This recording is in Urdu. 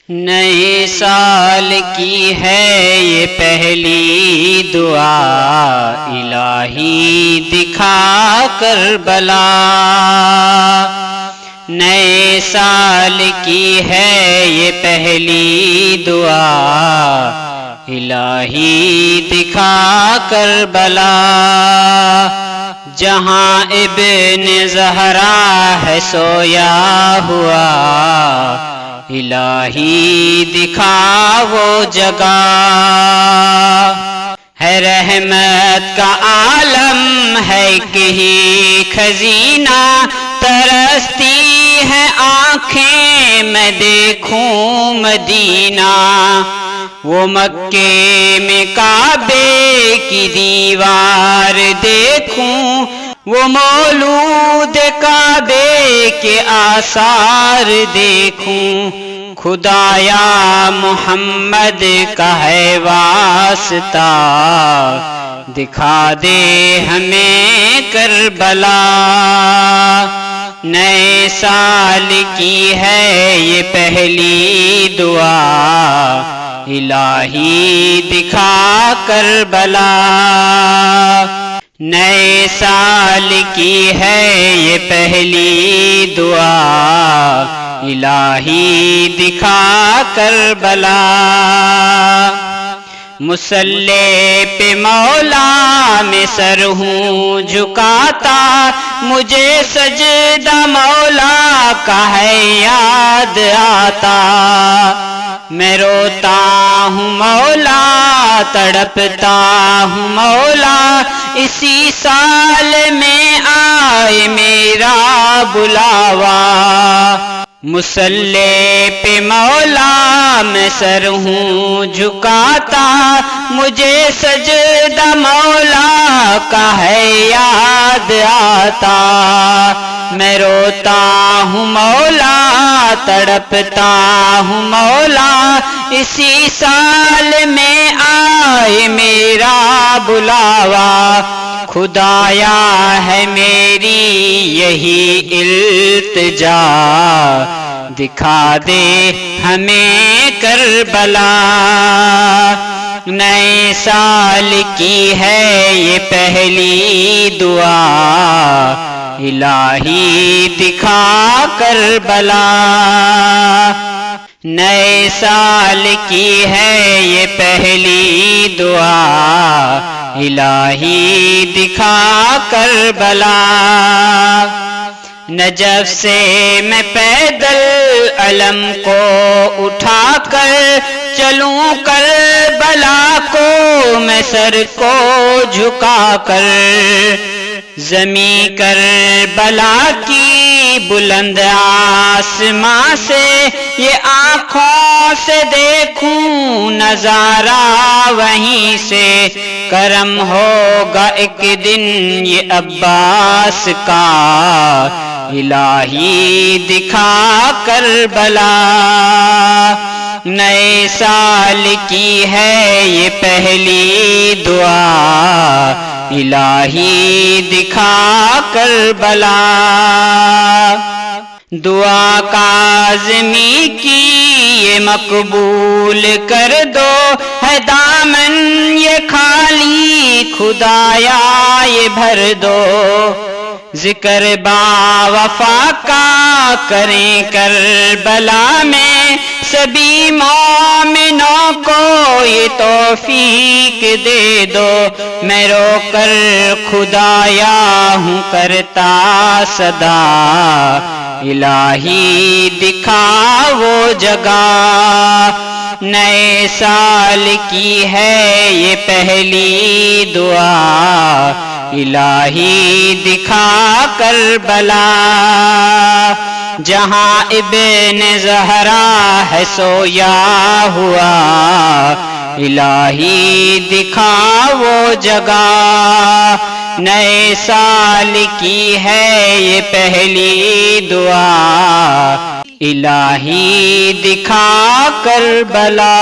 نئے سال کی ہے یہ پہلی دعا، الہی دکھا کربلا۔ نئے سال کی ہے یہ پہلی دعا، الہی دکھا کربلا۔ جہاں ابن زہرا ہے سویا ہوا، الہی دکھا وہ جگہ۔ ہے رحمت کا عالم ہے کہ ہی خزینہ، ترستی ہے آنکھیں میں دیکھوں مدینہ۔ وہ مکے میں کعبے کی دیوار دیکھوں، وہ مولود کعبے کے آثار دیکھوں۔ خدایا محمد کا ہے واسطہ، دکھا دے ہمیں کربلا۔ نئے سال کی ہے یہ پہلی دعا، الہی دکھا کربلا۔ نئے سال کی ہے یہ پہلی دعا، الہی دکھا کربلا۔ مصلی پہ مولا میں سر ہوں جھکاتا، مجھے سجدہ مولا کا ہے یاد آتا۔ میں روتا ہوں مولا، تڑپتا ہوں مولا، اسی سال میں آئے میرا بلاوا۔ مصلی پہ مولا میں سر ہوں جھکاتا، مجھے سجدہ مولا کا ہے یاد آتا۔ میں روتا ہوں مولا، تڑپتا ہوں مولا، اسی سال میں آئے میرا بلاوا۔ خدایا ہے میری یہی التجا، دکھا دے ہمیں کربلا۔ نئے سال کی ہے یہ پہلی دعا، الہی دکھا کربلا۔ نئے سال کی ہے یہ پہلی دعا، الہی دکھا کربلا۔ نجف سے میں پیدل علم کو اٹھا کر چلوں کربلا کو میں سر کو جھکا کر۔ زمیں کربلا کی بلند آسماں سے یہ آنکھوں سے دیکھوں نظارہ وہیں سے۔ کرم ہوگا ایک دن یہ عباس کا، الہی دکھا کربلا۔ نئے سال کی ہے یہ پہلی دعا، الہی دکھا کربلا۔ دعا کاظمی کی یہ مقبول کر دو، ہے دامن یہ خالی خدایا یہ بھر دو۔ ذکر با وفا کا کریں کربلا میں، سبھی مومنوں کو یہ توفیق دے دو۔ میں رو کر خدایا ہوں کرتا صدا، الہی دکھا وہ جگہ۔ نئے سال کی ہے یہ پہلی دعا، الہی دکھا کربلا۔ جہاں ابن زہرا ہے سویا ہوا، الہی دکھا وہ جگہ۔ نئے سال کی ہے یہ پہلی دعا، الہی دکھا کربلا۔